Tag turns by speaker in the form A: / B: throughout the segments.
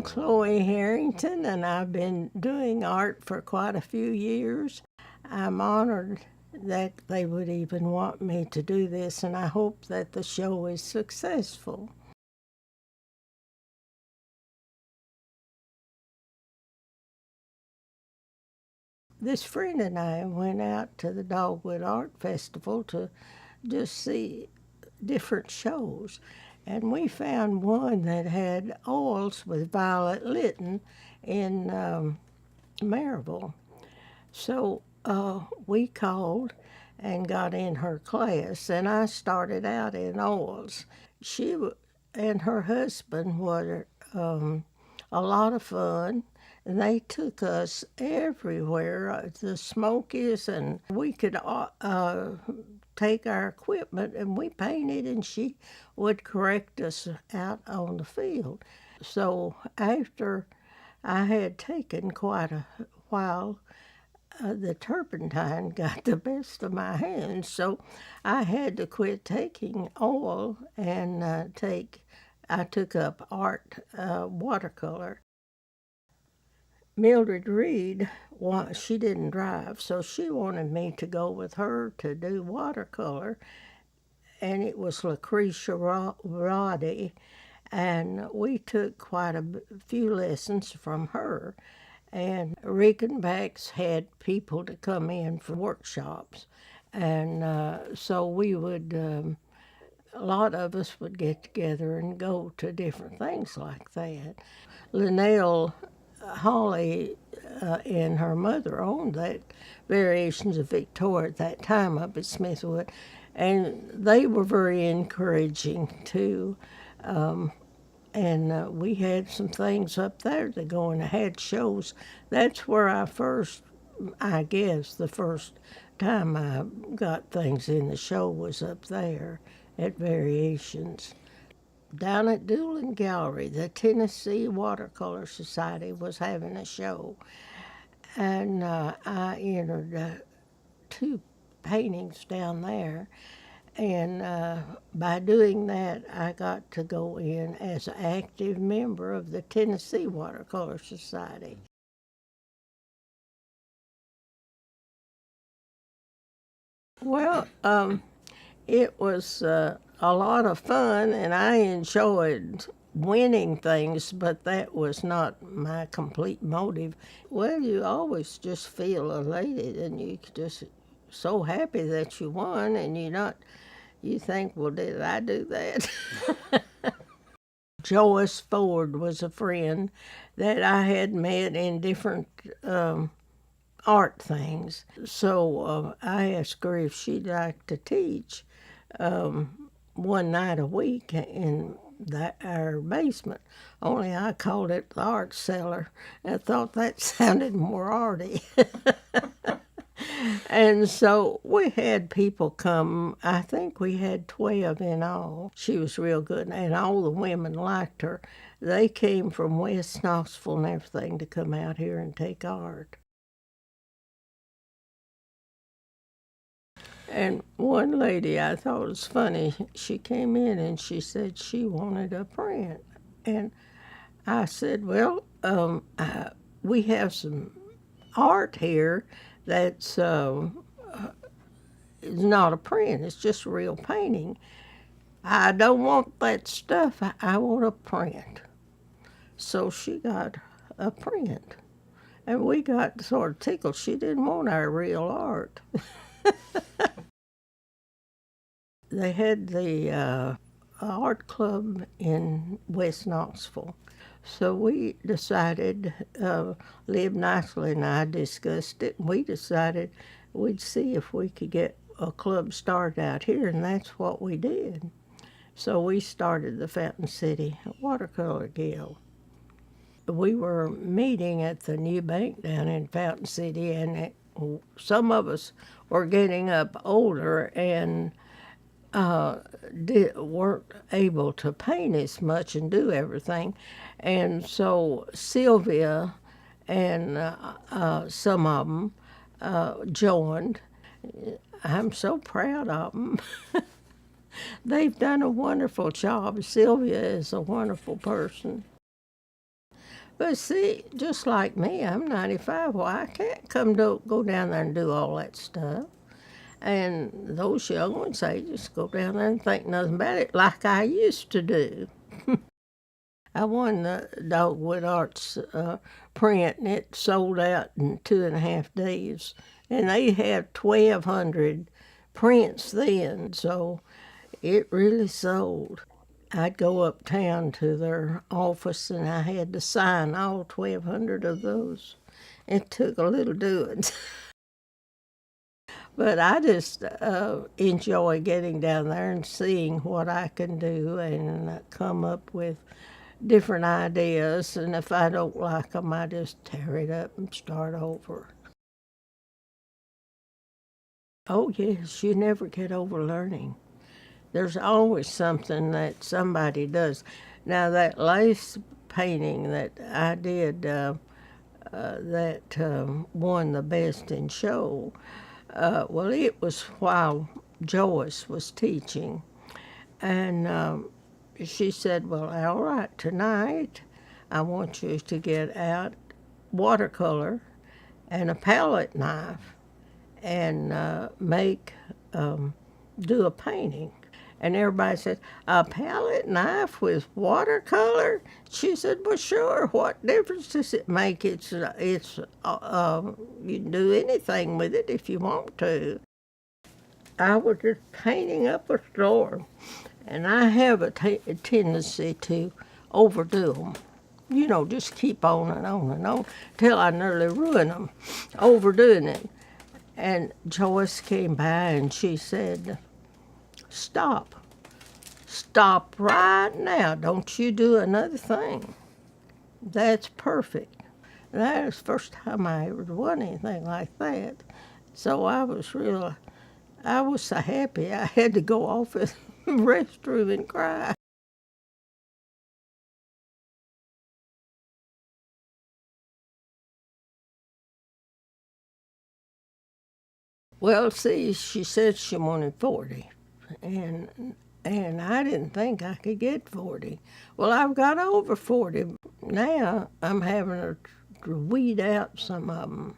A: I'm Chloe Harrington, and I've been doing art for quite a few years. I'm honored that they would even want me to do this, and I hope that the show is successful. This friend and I went out to the Dogwood Art Festival to just see different shows, and we found one that had oils with Violet Litton in Maryville. So we called and got in her class, and I started out in oils. And her husband were a lot of fun, and they took us everywhere, the Smokies, and we could take our equipment and we painted, and she would correct us out on the field. So after I had taken quite a while, the turpentine got the best of my hands, so I had to quit taking oil and I took up art watercolor. Mildred Reed, she didn't drive, so she wanted me to go with her to do watercolor, and it was Lucretia Roddy, and we took quite a few lessons from her. And Rickenbacks had people to come in for workshops, and so we would, a lot of us would get together and go to different things like that. Linnell Hawley and her mother owned that Variations of Victoria at that time up at Smithwood, and they were very encouraging too. And we had some things up there to go and had shows. That's where I guess, the first time I got things in the show was up there at Variations. Down at Doolin Gallery, the Tennessee Watercolor Society was having a show, and I entered two paintings down there. And by doing that, I got to go in as an active member of the Tennessee Watercolor Society. Well, it was a lot of fun, and I enjoyed winning things, but that was not my complete motive. Well, you always just feel elated, and you just so happy that you won, and you think, well, did I do that? Joyce Ford was a friend that I had met in different art things. So I asked her if she'd like to teach one night a week in our basement. Only I called it the art cellar. I thought that sounded more arty. And so we had people come. I think we had 12 in all. She was real good, and all the women liked her. They came from West Knoxville and everything to come out here and take art. And one lady I thought was funny, she came in and she said she wanted a print. And I said, well, we have some art here that's it's not a print, it's just a real painting. I don't want that stuff, I want a print. So she got a print. And we got sort of tickled. She didn't want our real art. They had the art club in West Knoxville. So we decided, Liv Nicely and I discussed it, and we decided we'd see if we could get a club started out here, and that's what we did. So we started the Fountain City Watercolor Guild. We were meeting at the new bank down in Fountain City, and some of us were getting up older and weren't able to paint as much and do everything. And so Sylvia and some of them joined. I'm so proud of them. They've done a wonderful job. Sylvia is a wonderful person. But see, just like me, I'm 95. Well, I can't go down there and do all that stuff. And those young ones, they just go down there and think nothing about it like I used to do. I won the Dogwood Arts print, and it sold out in 2.5 days. And they had 1,200 prints then, so it really sold. I'd go uptown to their office, and I had to sign all 1,200 of those. It took a little doing. But I just enjoy getting down there and seeing what I can do and come up with different ideas. And if I don't like them, I just tear it up and start over. Oh, yes, you never get over learning. There's always something that somebody does. Now, that lace painting that I did that won the best in show, well, it was while Joyce was teaching. And she said, well, all right, tonight I want you to get out watercolor and a palette knife and do a painting. And everybody said, a palette knife with watercolor? She said, well, sure, what difference does it make? You can do anything with it if you want to. I was just painting up a storm, and I have a tendency to overdo them. You know, just keep on and on and on till I nearly ruin them, overdoing it. And Joyce came by and she said, stop right now. Don't you do another thing. That's perfect. And that was the first time I ever won anything like that. So I was so happy I had to go off in the restroom and cry. Well, see, she said she wanted 40, and I didn't think I could get 40. Well, I've got over 40. Now I'm having to weed out some of them.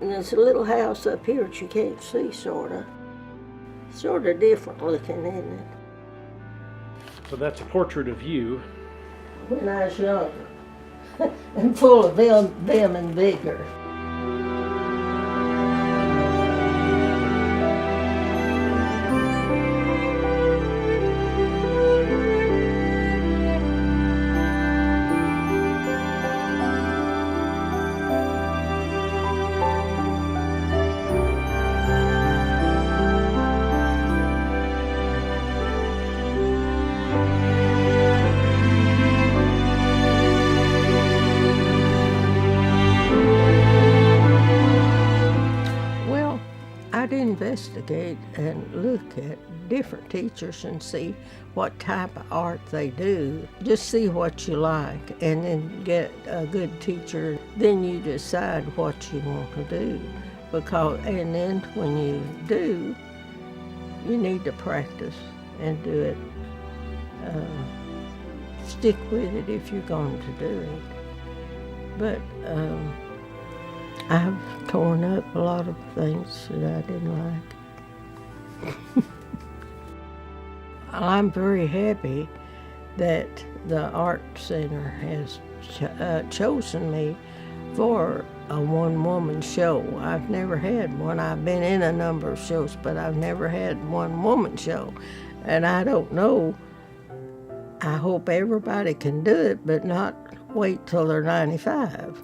A: There's a little house up here that you can't see, sort of different looking, isn't it?
B: So that's a portrait of you.
A: When I was younger and full of vim and vigor. I'd investigate and look at different teachers and see what type of art they do. Just see what you like and then get a good teacher. Then you decide what you want to do. And then when you do, you need to practice and do it. Stick with it if you're going to do it. But I've torn up a lot of things that I didn't like. I'm very happy that the Art Center has chosen me for a one-woman show. I've never had one. I've been in a number of shows, but I've never had one-woman show. And I don't know, I hope everybody can do it, but not wait till they're 95.